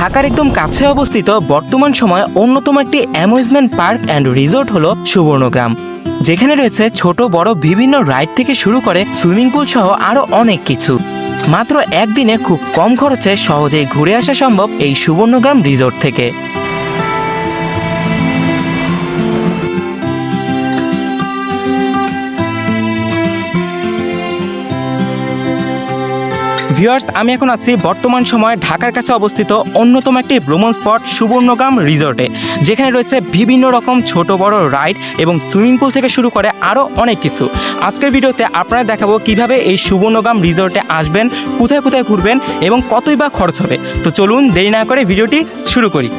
ঢাকার একদম কাছে অবস্থিত বর্তমান সময়ে অন্যতম একটি অ্যামিউজমেন্ট পার্ক অ্যান্ড রিসোর্ট হলো সুবর্ণগ্রাম, যেখানে রয়েছে ছোট বড় বিভিন্ন রাইড থেকে শুরু করে সুইমিং পুল সহ আরো অনেক কিছু। মাত্র একদিনে খুব কম খরচে সহজেই ঘুরে আসা সম্ভব এই সুবর্ণগ্রাম রিসোর্ট থেকে। ভিউয়ার্স, আমি এখন আছি বর্তমান সময়ে ঢাকার কাছে অবস্থিত অন্যতম একটি ভ্রমণ স্পট সুবর্ণগ্রাম রিসোর্টে, যেখানে রয়েছে বিভিন্ন রকম ছোট বড় রাইড এবং সুইমিং পুল থেকে শুরু করে আরও অনেক কিছু। আজকের ভিডিওতে আপনারা দেখাবো কিভাবে এই সুবর্ণগ্রাম রিসোর্টে আসবেন, কোথায় কোথায় ঘুরবেন এবং কতই বা খরচ হবে। তো চলুন দেরি না করে ভিডিওটি শুরু করি।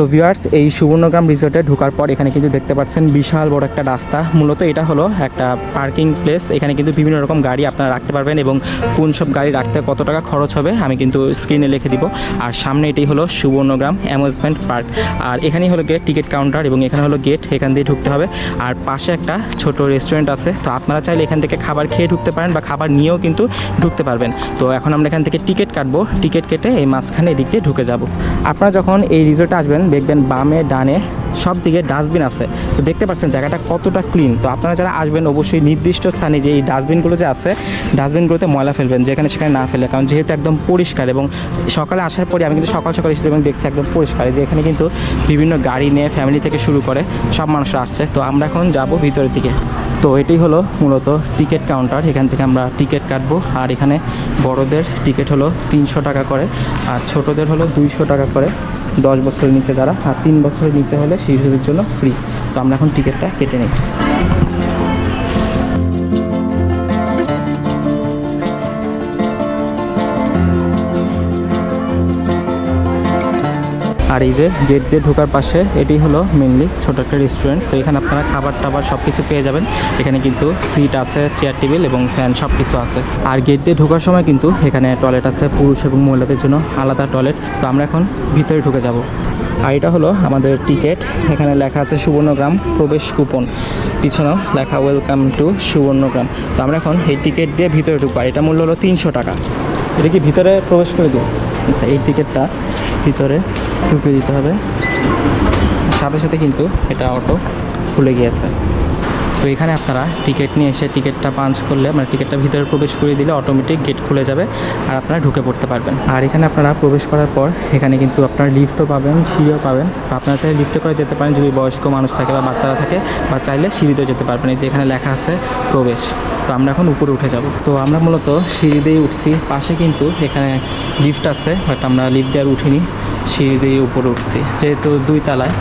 তো ভিউয়ার্স, এই সুবর্ণগ্রাম রিসোর্টে ঢোকার পর এখানে কিন্তু দেখতে পাচ্ছেন বিশাল বড় একটা রাস্তা। মূলত এটা হলো একটা পার্কিং প্লেস। এখানে কিন্তু বিভিন্ন রকম গাড়ি আপনারা রাখতে পারবেন এবং কোন সব গাড়ি রাখতে কত টাকা খরচ হবে আমি কিন্তু স্ক্রিনে লিখে দিব। আর সামনে এটাই হলো সুবর্ণগ্রাম অ্যামিউজমেন্ট পার্ক। আর এখানেই হলো গিয়ে টিকিট কাউন্টার এবং এখানে হলো গেট, এখান দিয়ে ঢুকতে হবে। আর পাশে একটা ছোট রেস্টুরেন্ট আছে, তো আপনারা চাইলে এখান থেকে খাবার খেয়ে ঢুকতে পারেন বা খাবার নিয়েও কিন্তু ঢুকতে পারবেন। তো এখন আমরা এখান থেকে টিকিট কাটবো, টিকিট কেটে এই মাঝখানে এদিক দিয়ে ঢুকে যাব। আপনারা যখন এই রিসোর্টে আসবেন দেখবেন বামে ডানে সব দিকে ডাস্টবিন আছে। তো দেখতে পাচ্ছেন জায়গাটা কতটা ক্লিন। তো আপনারা যারা আসবেন অবশ্যই নির্দিষ্ট স্থানে যে এই ডাস্টবিনগুলো যে আছে, ডাস্টবিনগুলোতে ময়লা ফেলবেন, যেখানে সেখানে না ফেলে, কারণ যেহেতু একদম পরিষ্কার। এবং সকালে আসার পরে আমি কিন্তু সকাল সকাল এসেছি এবং দেখছি একদম পরিষ্কার যে এখানে কিন্তু বিভিন্ন গাড়ি নিয়ে ফ্যামিলি থেকে শুরু করে সব মানুষরা আসছে। তো আমরা এখন যাব ভিতরের দিকে। তো এটাই হলো মূলত টিকিট কাউন্টার, এখান থেকে আমরা টিকিট কাটবো। আর এখানে বড়দের টিকিট হলো 300 টাকা করে, আর ছোটদের হলো 200 টাকা করে 10 বছরের নিচে যারা, আর 3 বছরের নিচে হলে শিশুদের জন্য ফ্রি। তো আমরা এখন টিকিটটা কেটে নিই। আর এই যে গেট দিয়ে ঢোকার পাশে এটি হলো মেনলি ছোট একটা রেস্টুরেন্ট। তো এখানে আপনারা খাবার টাবার সব কিছু পেয়ে যাবেন। এখানে কিন্তু সিট আছে, চেয়ার টেবিল এবং ফ্যান সব কিছু আছে। আর গেট দিয়ে ঢোকার সময় কিন্তু এখানে টয়লেট আছে, পুরুষ এবং মহিলাদের জন্য আলাদা টয়লেট। তো আমরা এখন ভিতরে ঢুকে যাব। আর এটা হলো আমাদের টিকিট, এখানে লেখা আছে সুবর্ণগ্রাম প্রবেশ কুপন, পিছনেও লেখা ওয়েলকাম টু সুবর্ণগ্রাম। তো আমরা এখন এই টিকিট দিয়ে ভিতরে ঢুকবো। এটা মূল্য হলো 300 টাকা। এটা কি ভিতরে প্রবেশ করে দেবো? আচ্ছা, এই টিকিটটা ভিতরে ঢুকে দিতে হবে। সাথে সাথে কিন্তু এটা অটো খুলে গিয়েছে। তো এখানে আপনারা টিকিট নিয়ে এসে টিকিটটা পাঞ্চ করলে, মানে টিকিটটা ভিতরে প্রবেশ করে দিলে অটোমেটিক গেট খুলে যাবে আর আপনারা ঢুকে পড়তে পারবেন। আর এখানে আপনারা প্রবেশ করার পর এখানে কিন্তু আপনারা লিফটও পাবেন, সিঁড়িও পাবেন। তো আপনারা চাইলে লিফটে করে যেতে পারেন যদি বয়স্ক মানুষ থাকে বা বাচ্চারা থাকে, বা চাইলে সিঁড়িতেও যেতে পারবেন। এই যে এখানে লেখা আছে প্রবেশ। তো আমরা এখন উপরে উঠে যাব। তো আমরা মূলত সিঁড়ি দিয়ে উঠছি, পাশে কিন্তু এখানে লিফট আছে, বাট আমরা লিফট দিয়ে আর উঠিনি, সিঁড়ি দিয়ে উপরে উঠছি, যেহেতু 2 তলায়,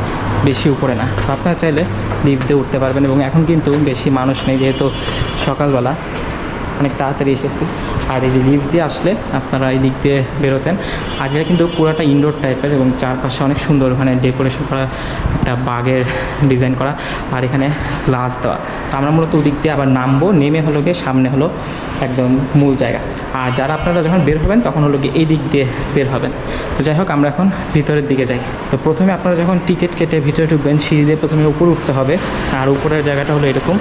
বেশি উপরে না। তো আপনারা চাইলে লিফট দিয়ে উঠতে পারবেন। এবং এখন কিন্তু বেশি মানুষ নেই, যেহেতু সকালবেলা অনেক তাড়াতাড়ি এসেছি। আর এই যে লিফট দিয়ে আসলে আপনারা এই দিক দিয়ে বেরোতেন। আর এটা কিন্তু পুরোটা ইনডোর টাইপের এবং চারপাশে অনেক সুন্দর ওখানে ডেকোরেশন করা, একটা বাগের ডিজাইন করা, আর এখানে গ্লাস দেওয়া। তো আমরা মূলত ওদিক দিয়ে আবার নামবো, নেমে হলো গিয়ে সামনে হলো একদম মূল জায়গা। আর যারা আপনারা যখন বের হবেন তখন হলো গিয়ে এই দিক দিয়ে বের হবেন। তো যাই হোক, আমরা এখন ভিতরের দিকে যাই। তো প্রথমে আপনারা যখন টিকিট কেটে ভিতরে ঢুকবেন, সিঁড়ি দিয়ে প্রথমে উপরে উঠতে হবে। আর উপরের জায়গাটা হলো এরকম,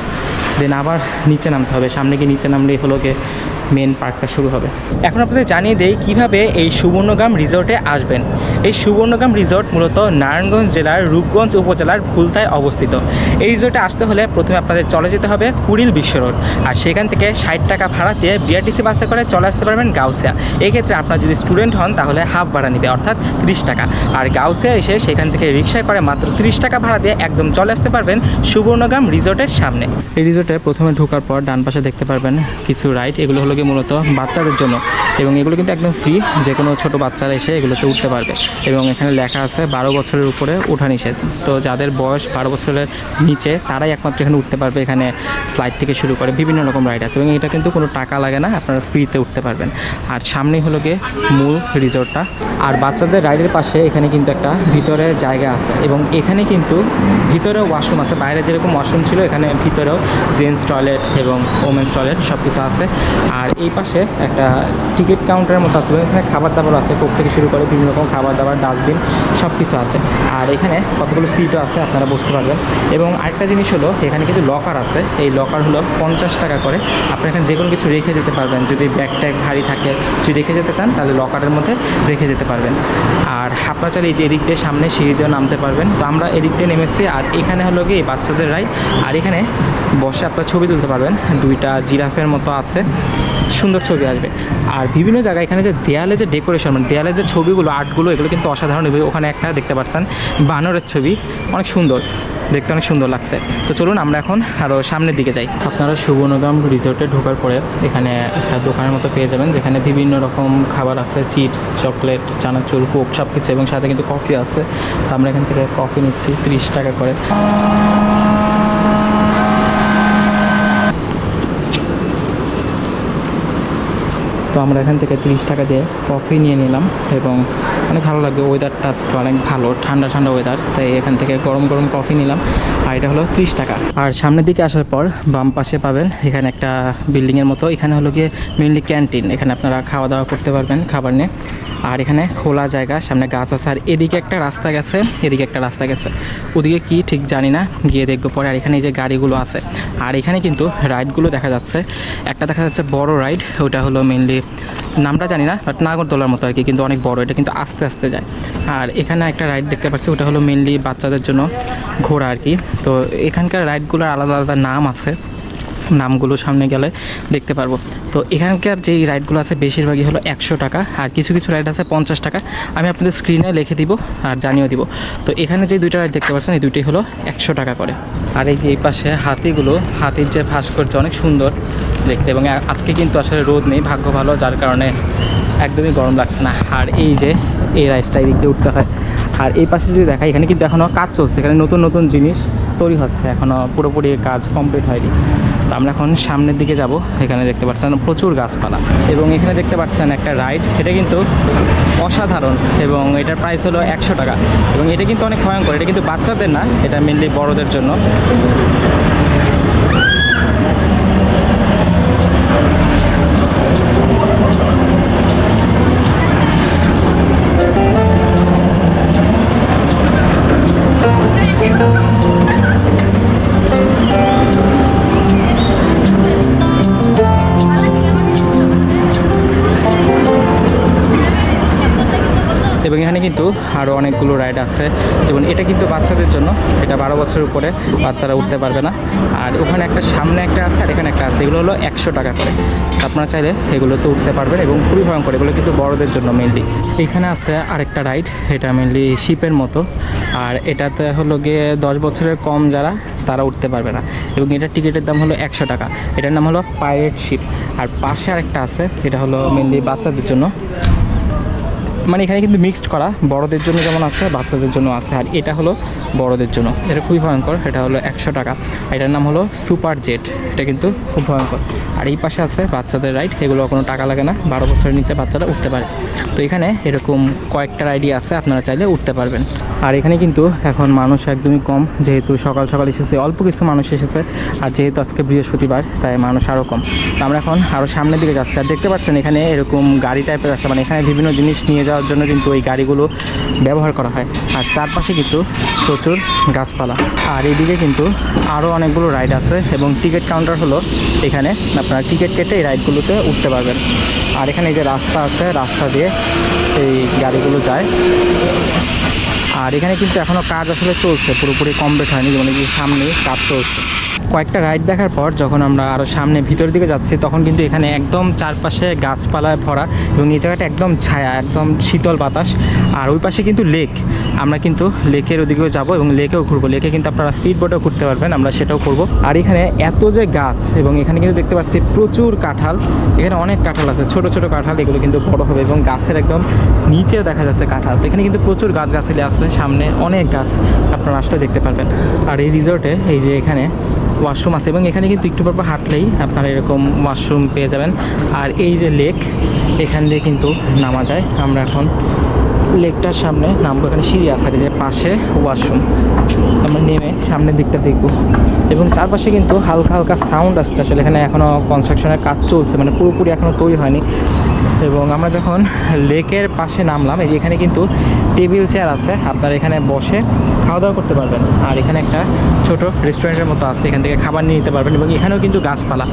দেন আবার নিচে নামতে হবে। সামনে গিয়ে নিচে নামলেই হলো গিয়ে মেন পার্কটা শুরু হবে। এখন আপনাদের জানিয়ে দেই কিভাবে এই সুবর্ণগ্রাম রিসোর্টে আসবেন। এই সুবর্ণগ্রাম রিসোর্ট মূলত নারায়ণগঞ্জ জেলার রূপগঞ্জ উপজেলার ফুলতায় অবস্থিত। এই রিসোর্টে আসতে হলে প্রথমে আপনাদের চলে যেতে হবে কুড়িল বিশ্ব রোড, আর সেখান থেকে 60 টাকা ভাড়া দিয়ে বিআরটিসি বাসে করে চলে আসতে পারবেন গাউসিয়া। এক্ষেত্রে আপনার যদি স্টুডেন্ট হন তাহলে হাফ ভাড়া নেবে, অর্থাৎ 30 টাকা। আর গাউসিয়া এসে সেখান থেকে রিক্সায় করে মাত্র 30 টাকা ভাড়া দিয়ে একদম চলে আসতে পারবেন সুবর্ণগ্রাম রিসোর্টের সামনে। এই রিসোর্টে প্রথমে ঢোকার পর ডান পাশে দেখতে পারবেন কিছু রাইড, এগুলো হলো গিয়ে মূলত বাচ্চাদের জন্য এবং এগুলো কিন্তু একদম ফ্রি, যে কোনো ছোটো বাচ্চারা এসে এগুলোতে উঠতে পারবে। এবং এখানে লেখা আছে 12 বছরের উপরে ওঠা নিষেধ। তো যাদের বয়স 12 বছরের নিচে তারাই একমাত্র এখানে উঠতে পারবে। এখানে স্লাইড থেকে শুরু করে বিভিন্ন রকম রাইড আছে এবং এটা কিন্তু কোনো টাকা লাগে না, আপনারা ফ্রিতে উঠতে পারবেন। আর সামনেই হলো গিয়ে মূল রিসোর্টটা। আর বাচ্চাদের রাইডের পাশে এখানে কিন্তু একটা ভিতরে জায়গা আছে এবং এখানে কিন্তু ভিতরেও ওয়াশরুম আছে। বাইরে যেরকম ওয়াশরুম ছিল এখানে ভিতরেও জেন্টস টয়লেট এবং ওমেন্স টয়লেট সব কিছু আছে। আর আর এই পাশে একটা টিকিট কাউন্টারের মতো আছে, এখানে খাবার দাবার আছে, কোক থেকে শুরু করে বিভিন্ন রকম খাবার দাবার, ডাস্টবিন সব কিছু আছে। আর এখানে কতগুলো সিটও আছে, আপনারা বসতে পারবেন। এবং আরেকটা জিনিস হলো এখানে কিন্তু লকার আছে, এই লকার হলো 50 টাকা করে। আপনি এখানে যে কোনো কিছু রেখে যেতে পারবেন, যদি ব্যাগ ট্যাগ ভারী থাকে, যদি রেখে যেতে চান তাহলে লকারের মধ্যে রেখে যেতে পারবেন। আর আপনারা চাইলে এই যে এদিক দিয়ে সামনে সিঁড়ি দিয়েও নামতে পারবেন। তো আমরা এদিক দিয়ে নেমেছি। আর এখানে হলো গিয়ে বাচ্চাদের রাইড, আর এখানে বসে আপনারা ছবি তুলতে পারবেন, দুইটা জিরাফের মতো আছে, সুন্দর ছবি আসবে। আর বিভিন্ন জায়গায় এখানে যে দেয়ালে যে ডেকোরেশন, মানে দেয়ালে যে ছবিগুলো, আর্টগুলো, এগুলো কিন্তু অসাধারণ। ওখানে একটা দেখতে পাচ্ছেন বানরের ছবি, অনেক সুন্দর দেখতে, অনেক সুন্দর লাগছে। তো চলুন আমরা এখন আরও সামনের দিকে যাই। আপনারা সুবর্ণগ্রাম রিসোর্টে ঢোকার পরে এখানে একটা দোকানের মতো পেয়ে যাবেন, যেখানে বিভিন্ন রকম খাবার আছে, চিপস, চকলেট, চানাচুর, কোক সব কিছু, এবং সাথে কিন্তু কফি আছে। তো আমরা এখান থেকে কফি নিচ্ছি 30 টাকা করে। তো আমরা এখান থেকে 30 টাকা দিয়ে কফি নিয়ে নিলাম, এবং অনেক ভালো লাগে। ওয়েদারটা আজকে অনেক ভালো, ঠান্ডা ঠান্ডা ওয়েদার, তাই এখান থেকে গরম গরম কফি নিলাম। আর এটা হলো 30 টাকা। আর সামনের দিকে আসার পর বাম পাশে পাবেন এখানে একটা বিল্ডিংয়ের মতো, এখানে হলো গিয়ে মেনলি ক্যান্টিন, এখানে আপনারা খাওয়া দাওয়া করতে পারবেন খাবার নিয়ে। আর এখানে খোলা জায়গা, সামনে গাছ আছে। আর এদিকে একটা রাস্তা গেছে, এদিকে একটা রাস্তা গেছে, ওদিকে কি ঠিক জানি না, গিয়ে দেখবো পরে। আর এখানে এই যে গাড়িগুলো আছে, আর এখানে কিন্তু রাইডগুলো দেখা যাচ্ছে। একটা দেখা যাচ্ছে বড় রাইড, ওটা হলো মেনলি নামটা জানি না, বাট নাগরদোলার মতো আর কি, কিন্তু অনেক বড়, এটা কিন্তু আস্তে আস্তে যায়। আর এখানে একটা রাইড দেখতে পাচ্ছি, ওটা হলো মেনলি বাচ্চাদের জন্য ঘোরা আর কি। তো এখানকার রাইডগুলোর আলাদা আলাদা নাম আছে, নামগুলো সামনে গেলে দেখতে পারবো। তো এখানকার যেই রাইডগুলো আছে বেশিরভাগই হলো 100 টাকা, আর কিছু কিছু রাইড আছে 50 টাকা। আমি আপনাদের স্ক্রিনে লিখে দিব আর জানিয়ে দিব। তো এখানে যে দুইটা রাইড দেখতে পাচ্ছেন, এই দুইটাই হলো 100 টাকা করে। আর এই যে এই পাশে হাতিগুলো, হাতির যে ভাস্কর্য অনেক সুন্দর দেখতে, এবং আজকে কিন্তু আসলে রোদ নেই, ভাগ্য ভালো, যার কারণে একদমই গরম লাগছে না। আর এই যে এই রাইডটা এই দিক দিয়ে উঠতে হয়। আর এই পাশে যদি দেখা, এখানে কিন্তু এখনও কাজ চলছে, এখানে নতুন নতুন জিনিস তৈরি হচ্ছে, এখনও পুরোপুরি কাজ কমপ্লিট হয়নি। তো আমরা এখন সামনের দিকে যাব। এখানে দেখতে পাচ্ছেন প্রচুর গাছপালা, এবং এখানে দেখতে পাচ্ছেন একটা রাইড, এটা কিন্তু অসাধারণ, এবং এটার প্রাইস হলো 100 টাকা। এবং এটা কিন্তু অনেক ভয়ঙ্কর, এটা কিন্তু বাচ্চাদের না, এটা মেনলি বড়দের জন্য। এবং এখানে কিন্তু আরও অনেকগুলো রাইড আছে, যেমন এটা কিন্তু বাচ্চাদের জন্য, এটা 12 বছরের উপরে বাচ্চারা উঠতে পারবে না। আর ওখানে একটা সামনে একটা আছে, আর এখানে একটা আছে, এগুলো হলো 100 টাকা করে। আপনারা চাইলে এগুলোতে উঠতে পারবেন, এবং খুবই ভয়ঙ্কর, এগুলো কিন্তু বড়দের জন্য মেনলি। এখানে আছে আরেকটা রাইড, এটা মেনলি শিপের মতো, আর এটাতে হলো গিয়ে 10 বছরের কম যারা, তারা উঠতে পারবে না। এবং এটার টিকিটের দাম হলো 100 টাকা। এটার নাম হলো পাইরেট শিপ। আর পাশে আরেকটা আছে, এটা হলো মেনলি বাচ্চাদের জন্য, মানে এখানে কিন্তু মিক্সড করা, বড়দের জন্য যেমন আছে বাচ্চাদের জন্য আছে। আর এটা হলো বড়দের জন্য, এটা খুবই ভয়ঙ্কর, এটা হলো 100 টাকা। এটার নাম হলো সুপার জেট, এটা কিন্তু খুব ভয়ঙ্কর। আর এই পাশে আছে বাচ্চাদের রাইড, এগুলো কোনো টাকা লাগে না, 12 বছরের নিচে বাচ্চারা উঠতে পারে। তো এখানে এরকম কয়েকটা রাইডই আছে, আপনারা চাইলে উঠতে পারবেন। আর এখানে কিন্তু এখন মানুষ একদমই কম, যেহেতু সকাল সকাল এসেছে, অল্প কিছু মানুষ এসেছে। আর যেহেতু আজকে বৃহস্পতিবার, তাই মানুষ আরও কম। তো আমরা এখন আরও সামনের দিকে যাচ্ছি। আর দেখতে পাচ্ছেন এখানে এরকম গাড়ি টাইপের আছে, মানে এখানে বিভিন্ন জিনিস নিয়ে যাওয়ার জন্য কিন্তু এই গাড়িগুলো ব্যবহার করা হয়। আর চারপাশে কিন্তু প্রচুর গাছপালা। আর এইদিকে কিন্তু আরও অনেকগুলো রাইড আছে, এবং টিকিট কাউন্টার হলো এখানে, আপনারা টিকিট কেটে এই রাইডগুলোতে উঠতে পারবেন। আর এখানে এই যে রাস্তা আছে, রাস্তা দিয়ে এই গাড়িগুলো যায়। আর এখানে কিন্তু এখনও কাজ আসলে চলছে, পুরোপুরি কমপ্লিট হয়নি, যেমন এই সামনে কাজ চলছে। কয়েকটা রাইড দেখার পর যখন আমরা আরও সামনে ভিতরের দিকে যাচ্ছি, তখন কিন্তু এখানে একদম চারপাশে গাছপালায় ভরা, এবং এই জায়গাটা একদম ছায়া, একদম শীতল বাতাস। আর ওই পাশে কিন্তু লেক, আমরা কিন্তু লেকের ওদিকেও যাব, এবং লেকেও ঘুরবো। লেকে কিন্তু আপনারা স্পিড বোটেও ঘুরতে পারবেন, আমরা সেটাও করবো। আর এখানে এত যে গাছ, এবং এখানে কিন্তু দেখতে পাচ্ছি প্রচুর কাঁঠাল, এখানে অনেক কাঁঠাল আছে, ছোট ছোট কাঁঠাল, এগুলো কিন্তু বড় হবে, এবং গাছের একদম নিচে দেখা যাচ্ছে কাঁঠাল। তো এখানে কিন্তু প্রচুর গাছগাছালি আছে, সামনে অনেক গাছ, আপনারা আসলে দেখতে পারবেন। আর এই রিসোর্টে এই যে এখানে ওয়াশরুম আছে, এবং এখানে কিন্তু একটু পর হাঁটলেই আপনারা এরকম ওয়াশরুম পেয়ে যাবেন। আর এই যে লেক, এখান দিয়ে কিন্তু নামা যায়। আমরা এখন লেকটার সামনে নামবো। এখানে সিঁড়ি আছে, যে পাশে ওয়াশরুম। আমরা নেমে সামনের দিকটা দেখবো এবং চারপাশে কিন্তু হালকা হালকা সাউন্ড আসছে। আসলে এখানে এখনও কনস্ট্রাকশনের কাজ চলছে, মানে পুরোপুরি এখনও তৈরি হয়নি। এবং আমরা যখন লেকের পাশে নামলাম, এই যে এখানে কিন্তু টেবিল চেয়ার আছে, আপনারা এখানে বসে খাওয়া দাওয়া করতে পারবেন। আর এখানে একটা ছোট রেস্টুরেন্টের মতো আছে, এখান থেকে খাবার নিয়ে নিতে পারবেন। এবং এখানেও কিন্তু গাছপালা,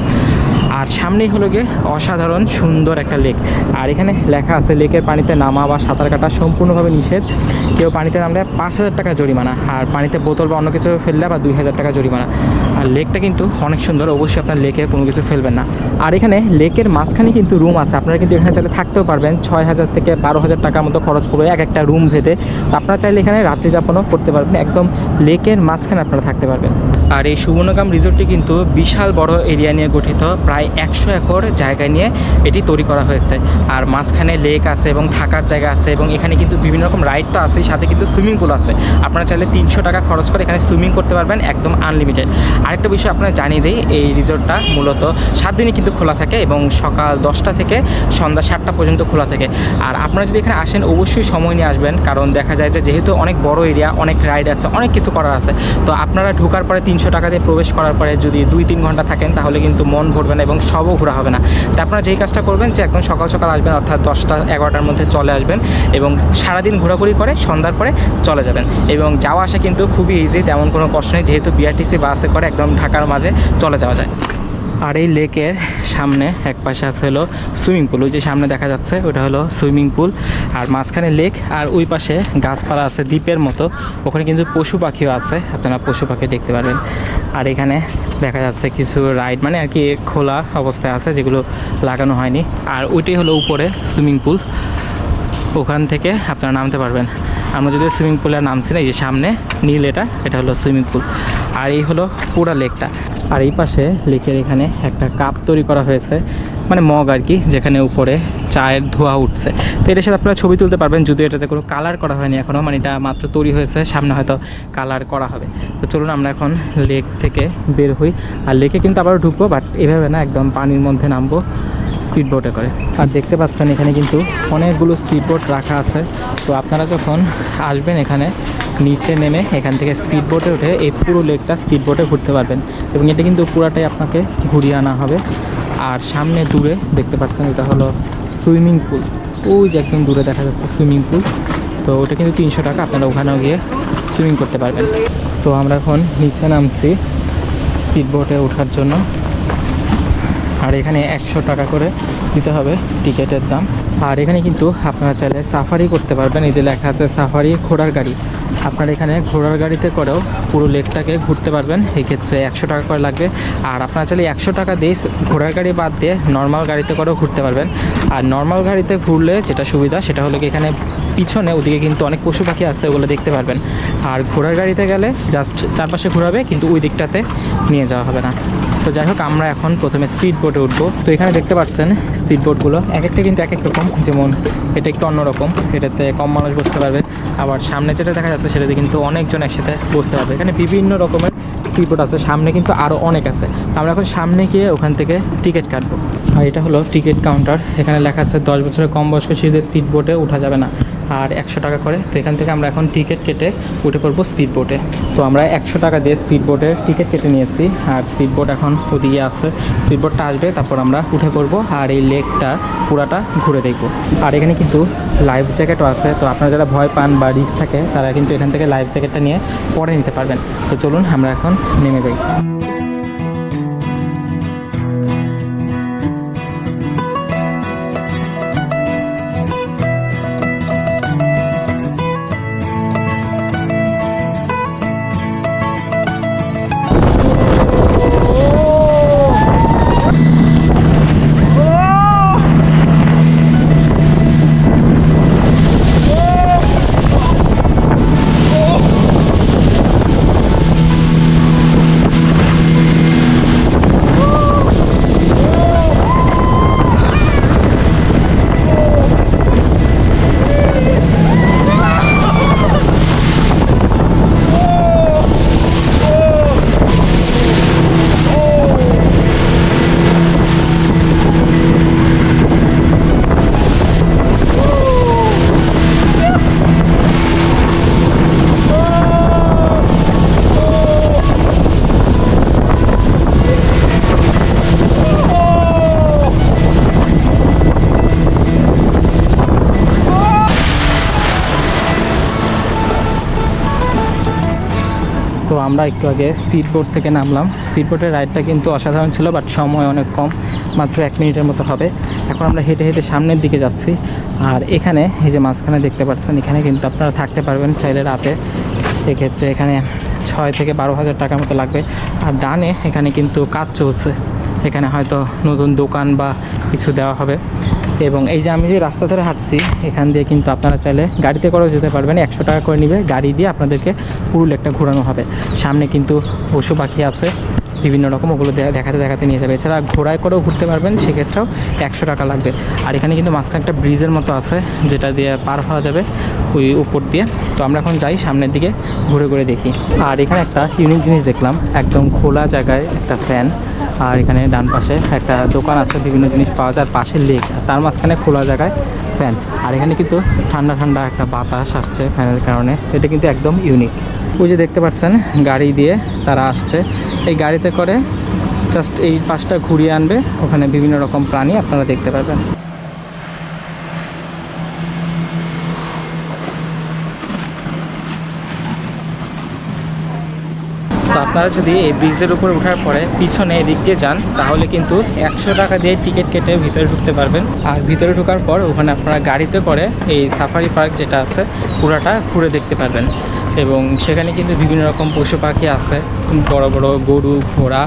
আর সামনেই হলো গিয়ে অসাধারণ সুন্দর একটা লেক। আর এখানে লেখা আছে লেকের পানিতে নামা বা সাঁতার কাটা সম্পূর্ণভাবে নিষেধ। কেউ পানিতে নামলে 5,000 টাকা জরিমানা, আর পানিতে বোতল বা অন্য কিছু ফেললে বা 2,000 টাকা জরিমানা। আর লেকটা কিন্তু অনেক সুন্দর, অবশ্যই আপনার লেকে কোনো কিছু ফেলবেন না। আর এখানে লেকের মাঝখানে কিন্তু রুম আছে, আপনারা কিন্তু এখানে চাইলে থাকতেও পারবেন। 6,000 থেকে 12,000 টাকার মতো খরচ পড়বে এক একটা রুম ভেদে। তো আপনারা চাইলে এখানে রাত্রি যাপনও করতে পারবেন, একদম লেকের মাঝখানে আপনারা থাকতে পারবেন। আর এই সুবর্ণগ্রাম রিসোর্টটি কিন্তু বিশাল বড় এরিয়া নিয়ে গঠিত, প্রায় 100 একর জায়গা নিয়ে এটি তৈরি করা হয়েছে। আর মাঝখানে লেক আছে এবং থাকার জায়গা আছে, এবং এখানে কিন্তু বিভিন্ন রকম রাইড তো আছেই, সাথে কিন্তু সুইমিং পুল আছে। আপনারা চাইলে 300 টাকা খরচ করে এখানে সুইমিং করতে পারবেন, একদম আনলিমিটেড। আরেকটা বিষয় আপনারা জানিয়ে দিই, এই রিসোর্টটা মূলত 7 দিনই কিন্তু খোলা থাকে এবং সকাল 10টা থেকে সন্ধ্যা 7টা পর্যন্ত খোলা থাকে। আর আপনারা যদি এখানে আসেন অবশ্যই সময় নিয়ে আসবেন, কারণ দেখা যায় যে যেহেতু অনেক বড় এরিয়া, অনেক রাইড আছে, অনেক কিছু করার আছে। তো আপনারা ঢোকার পরে 300 টাকা দিয়ে প্রবেশ করার পরে যদি 2-3 ঘন্টা থাকেন তাহলে কিন্তু মন ভরবে না এবং সবও ঘোরা হবে না। তো আপনারা যেই কাজটা করবেন যে একদম সকাল সকাল আসবেন, অর্থাৎ 10টা-11টার মধ্যে চলে আসবেন এবং সারাদিন ঘোরাঘুরি করে সন্ধ্যার পরে চলে যাবেন। এবং যাওয়া আসা কিন্তু খুবই ইজি, তেমন কোনো কষ্ট নেই, যেহেতু বিআরটিসি বাসে করে একদম ঢাকার মাঝে চলে যাওয়া যায়। আর এই লেকের সামনে এক পাশে আছে হলো সুইমিং পুল, ওই যে সামনে দেখা যাচ্ছে ওটা হলো সুইমিং পুল। আর মাঝখানে লেক, আর ওই পাশে গাছপালা আছে দ্বীপের মতো। ওখানে কিন্তু পশু পাখিও আছে, আপনারা পশু পাখি দেখতে পারবেন। আর এখানে দেখা যাচ্ছে কিছু রাইড, মানে আর কি খোলা অবস্থায় আছে, যেগুলো লাগানো হয়নি। আর ওইটাই হলো উপরে সুইমিং পুল, ওখান থেকে আপনারা নামতে পারবেন। আমরা যদি সুইমিং পুলে নামছি না, এই যে সামনে নীল এটা হলো সুইমিং পুল। আর এই হলো পুরা লেকটা। আর এই পাশে লেকের এখানে একটা কাপ তৈরি করা হয়েছে, মানে মগ আর কি, যেখানে উপরে চায়ের ধোয়া উঠছে। তো এটার সাথে আপনারা ছবি তুলতে পারবেন, যদিও এটাতে কোনো কালার করা হয়নি এখনও, মানে এটা মাত্র তৈরি হয়েছে, সামনে হয়তো কালার করা হবে। তো চলুন আমরা এখন লেক থেকে বের হই। আর লেকে কিন্তু আবারও ঢুকবো, বাট এভাবে না, একদম পানির মধ্যে নামবো স্পিড বোটে করে। আর দেখতে পাচ্ছেন এখানে কিন্তু অনেকগুলো স্পিড বোট রাখা আছে। তো আপনারা যখন আসবেন এখানে নিচে নেমে এখান থেকে স্পিড বোটে উঠে এই পুরো লেকটা স্পিড বোটে ঘুরতে পারবেন, এবং এটা কিন্তু পুরাটাই আপনাকে ঘুরিয়ে আনা হবে। আর সামনে দূরে দেখতে পাচ্ছেন এটা হলো সুইমিং পুল, ওই যে একদম দূরে দেখা যাচ্ছে সুইমিং পুল। তো ওটা কিন্তু 300 টাকা, আপনারা ওখানেও গিয়ে সুইমিং করতে পারবেন। তো আমরা এখন নিচে নামছি স্পিড বোটে ওঠার জন্য। আর এখানে 100 টাকা করে দিতে হবে টিকিটের দাম। আর এখানে কিন্তু আপনারা চাইলে সাফারি করতে পারবেন, এই যে লেখা আছে সাফারি ঘোড়ার গাড়ি। আপনারা এখানে ঘোড়ার গাড়িতে করেও পুরো লেকটাকে ঘুরতে পারবেন, এই ক্ষেত্রে 100 টাকা করে লাগবে। আর আপনারা চাইলে 100 টাকা দিয়ে ঘোড়ার গাড়ি বাদ দিয়ে নর্মাল গাড়িতে করেও ঘুরতে পারবেন। আর নর্মাল গাড়িতে ঘুরলে যেটা সুবিধা সেটা হলো কি, এখানে পিছনে ওদিকে কিন্তু অনেক পশু পাখি আছে, ওগুলো দেখতে পারবেন। আর ঘোড়ার গাড়িতে গেলে জাস্ট চারপাশে ঘোরাবে, কিন্তু ওই দিকটাতে নিয়ে যাওয়া হবে না। তো যাই হোক, আমরা এখন প্রথমে স্পিড বোটে উঠবো। তো এখানে দেখতে পাচ্ছেন স্পিড বোটগুলো এক একটা কিন্তু এক এক রকম, যেমন এটা একটু অন্যরকম, এটাতে কম মানুষ বসতে পারবে। আবার সামনে যেটা দেখা যাচ্ছে সেটাতে কিন্তু অনেকজন একসাথে বসতে পারবে। এখানে বিভিন্ন রকমের স্পিড বোট আছে, সামনে কিন্তু আরও অনেক আছে। আমরা এখন সামনে গিয়ে ওখান থেকে টিকিট কাটবো। আর এটা হলো টিকিট কাউন্টার, এখানে লেখা আছে 10 বছরের কম বয়স্ক শিশুদের স্পিড বোটে ওঠা যাবে না, আর 100 টাকা করে। তো এখান থেকে আমরা এখন টিকিট কেটে উঠে পড়বো স্পিড বোটে। তো আমরা 100 টাকা দিয়ে স্পিড বোটের টিকিট কেটে নিয়েছি, আর স্পিড বোট এখন ওদিকে আছে। স্পিড বোটটা আসবে, তারপর আমরা উঠে পড়বো আর এই লেকটা পুরাটা ঘুরে দেখবো। আর এখানে কিন্তু লাইফ জ্যাকেটও আছে, তো আপনারা যারা ভয় পান বা রিস্ক থাকে তারা কিন্তু এখান থেকে লাইফ জ্যাকেটটা নিয়ে পরে নিতে পারবেন। তো চলুন আমরা এখন নেমে যাই। আমরা একটু আগে স্পিড বোট থেকে নামলাম। স্পিড বোটের রাইডটা কিন্তু অসাধারণ ছিল, বাট সময় অনেক কম, মাত্র 1 মিনিটের মতো হবে। এখন আমরা হেঁটে হেঁটে সামনের দিকে যাচ্ছি। আর এখানে এই যে মাঝখানে দেখতে পাচ্ছেন, এখানে কিন্তু আপনারা থাকতে পারবেন চাইলে রাতে। এক্ষেত্রে এখানে 6 থেকে 12,000 টাকার মতো লাগবে। আর ডানে এখানে কিন্তু কাজ চলছে, এখানে হয়তো নতুন দোকান বা কিছু দেওয়া হবে। এবং এই যে আমি যে রাস্তা ধরে হাঁটছি, এখান দিয়ে কিন্তু আপনারা চাইলে গাড়িতে করেও যেতে পারবেন। 100 টাকা করে নেবে, গাড়ি দিয়ে আপনাদেরকে পুরো লেকটা ঘোরানো হবে। সামনে কিন্তু পশু পাখি আছে বিভিন্ন রকম, ওগুলো দেখাতে দেখাতে নিয়ে যাবে। এছাড়া ঘোড়ায় করেও ঘুরতে পারবেন, সেক্ষেত্রেও 100 টাকা লাগবে। আর এখানে কিন্তু মাঝখানে একটা ব্রিজের মতো আছে, যেটা দিয়ে পার হওয়া যাবে ওই উপর দিয়ে। তো আমরা এখন যাই সামনের দিকে, ঘুরে ঘুরে দেখি। আর এখানে একটা ইউনিক জিনিস দেখলাম, একদম খোলা জায়গায় একটা ফ্যান। আর এখানে ডান পাশে একটা দোকান আছে, বিভিন্ন জিনিস পাওয়া যায়। আর পাশে লেক, তার মাঝখানে খোলা জায়গায় ফ্যান। আর এখানে কিন্তু ঠান্ডা ঠান্ডা একটা বাতাস আসছে ফ্যানের কারণে। এটা কিন্তু একদম ইউনিক। ওই যে দেখতে পাচ্ছেন গাড়ি দিয়ে তারা আসছে, এই গাড়িতে করে জাস্ট এই পাশটা ঘুরিয়ে আনবে। ওখানে বিভিন্ন রকম প্রাণী আপনারা দেখতে পাবেন। তো আপনারা যদি এই ব্রিজের উপর ওঠার পরে পিছনে এদিক দিয়ে যান, তাহলে কিন্তু 100 টাকা দিয়ে টিকিট কেটে ভিতরে ঢুকতে পারবেন। আর ভিতরে ঢোকার পর ওখানে আপনারা গাড়িতে করে এই সাফারি পার্ক যেটা আছে পুরাটা ঘুরে দেখতে পারবেন। এবং সেখানে কিন্তু বিভিন্ন রকম পশু পাখি আছে, বড় বড় গরু, ঘোড়া,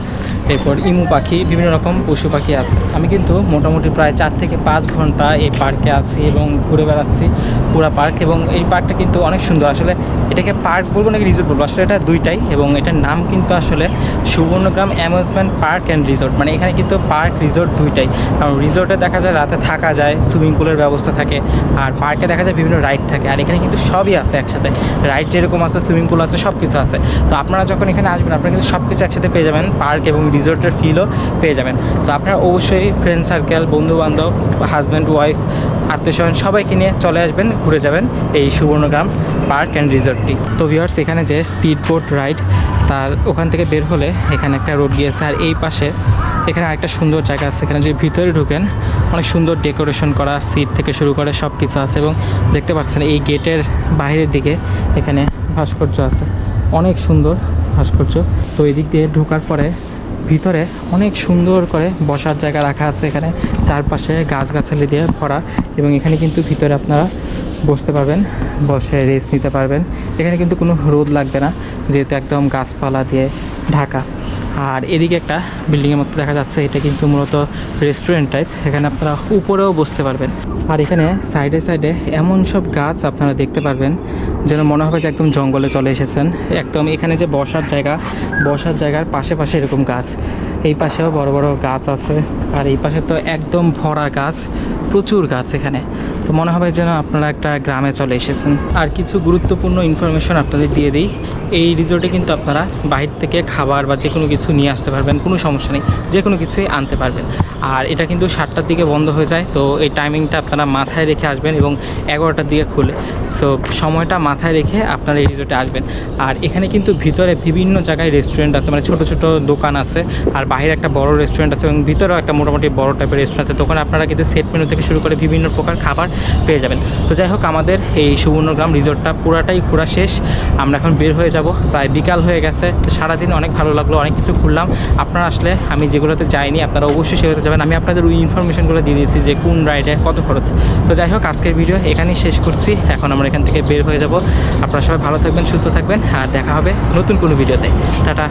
এরপর ইমু পাখি, বিভিন্ন রকম পশু পাখি আছে। আমি কিন্তু মোটামুটি প্রায় 4 থেকে 5 ঘন্টা এই পার্কে আছি এবং ঘুরে বেড়াচ্ছি পুরো পার্ক। এবং এই পার্কটা কিন্তু অনেক সুন্দর। আসলে এটাকে পার্ক বলবো নাকি রিসোর্ট বলবো, আসলে এটা দুইটাই। এবং এটার নাম কিন্তু আসলে Subarnagram amusement park and resort. মানে এখানে কিন্তু পার্ক রিসোর্ট দুইটাই। কারণ রিসোর্টে দেখা যায় রাতে থাকা যায়, সুইমিং পুলের ব্যবস্থা থাকে। আর পার্কে দেখা যায় বিভিন্ন রাইড থাকে। আর এখানে কিন্তু সবই আছে একসাথে, রাইড যেরকম আছে, সুইমিং পুল আছে, সব কিছু আছে। তো আপনারা যখন এখানে আসবেন, আপনারা কিন্তু সব কিছু একসাথে পেয়ে যাবেন, পার্ক এবং রিসোর্টের ফিলও পেয়ে যাবেন। তো আপনারা অবশ্যই ফ্রেন্ড সার্কেল, বন্ধুবান্ধব, হাজব্যান্ড ওয়াইফ, আত্মীয়স্বজন সবাইকে নিয়ে চলে আসবেন, ঘুরে যাবেন এই সুবর্ণগ্রাম পার্ক অ্যান্ড রিসোর্টটি। তো ভিউয়ার্স, এখানে যে স্পিড বোট রাইড, তার ওখান থেকে বের হলে এখানে একটা রোড গিয়েছে। আর এই পাশে এখানে আরেকটা সুন্দর জায়গা আছে, এখানে যদি ভিতরে ঢুকেন অনেক সুন্দর ডেকোরেশন করা, সিট থেকে শুরু করে সব কিছু আছে। এবং দেখতে পাচ্ছেন এই গেটের বাইরের দিকে এখানে ভাস্কর্য আছে, অনেক সুন্দর ভাস্কর্য। তো এদিক দিয়ে ঢোকার পরে ভিতরে অনেক সুন্দর করে বসার জায়গা রাখা আছে, এখানে চারপাশে গাছগাছালি দিয়ে ভরা। এবং এখানে কিন্তু ভিতরে আপনারা বসতে পারবেন, বসে রেস্ট নিতে পারবেন। এখানে কিন্তু কোনো রোদ লাগবে না, যেহেতু একদম গাছপালা দিয়ে ঢাকা। আর এদিকে একটা বিল্ডিংয়ের মতো দেখা যাচ্ছে, এটা কিন্তু মূলত রেস্টুরেন্ট টাইপ। এখানে আপনারা উপরেও বসতে পারবেন। আর এখানে সাইডে সাইডে এমন সব গাছ আপনারা দেখতে পারবেন যেন মনে হবে যে একদম জঙ্গলে চলে এসেছেন। একদম এখানে যে বসার জায়গা, বসার জায়গার পাশে পাশে এরকম গাছ, এই পাশেও বড় বড় গাছ আছে। আর এই পাশে তো একদম ভরা গাছ, প্রচুর গাছ এখানে। তো মনে হবে যেন আপনারা একটা গ্রামে চলে এসেছেন। আর কিছু গুরুত্বপূর্ণ ইনফরমেশন আপনাদের দিয়ে দিই। এই রিসোর্টে কিন্তু আপনারা বাইরে থেকে খাবার বা যে কোনো কিছু নিয়ে আসতে পারবেন, কোনো সমস্যা নেই, যে কোনো কিছুই আনতে পারবেন। আর এটা কিন্তু 7টার দিকে বন্ধ হয়ে যায়, তো এই টাইমিংটা আপনারা মাথায় রেখে আসবেন। এবং 11টার দিকে খুলে, সো সময়টা মাথায় রেখে আপনারা এই রিসোর্টে আসবেন। আর এখানে কিন্তু ভিতরে বিভিন্ন জায়গায় রেস্টুরেন্ট আছে, মানে ছোটো ছোটো দোকান আছে। আর বাইরে একটা বড় রেস্টুরেন্ট আছে এবং ভিতরেও একটা মোটামুটি বড় টাইপের রেস্টুরেন্ট আছে। দোকানে আপনারা কিন্তু সেট মেনু থেকে শুরু করে বিভিন্ন প্রকার খাবার পেয়ে যাবেন। তো যাই হোক, আমাদের এই সুবর্ণগ্রাম রিসোর্টটা পুরাটাই ঘোরা শেষ। আমরা এখন বের হয়ে যাব, প্রায় বিকাল হয়ে গেছে। তো সারাদিন অনেক ভালো লাগলো, অনেক কিছু ঘুরলাম। আপনারা আসলে আমি যেগুলোতে যাইনি, আপনারা অবশ্যই সেগুলোতে যাবেন। আমি আপনাদের ওই ইনফরমেশনগুলো দিয়ে দিয়েছি যে কোন রাইডে কত খরচ। তো যাই হোক, আজকের ভিডিও এখানেই শেষ করছি। এখন আমরা এখান থেকে বের হয়ে যাব। আপনারা সবাই ভালো থাকবেন, সুস্থ থাকবেন, আর দেখা হবে নতুন কোনো ভিডিওতে। টাটা।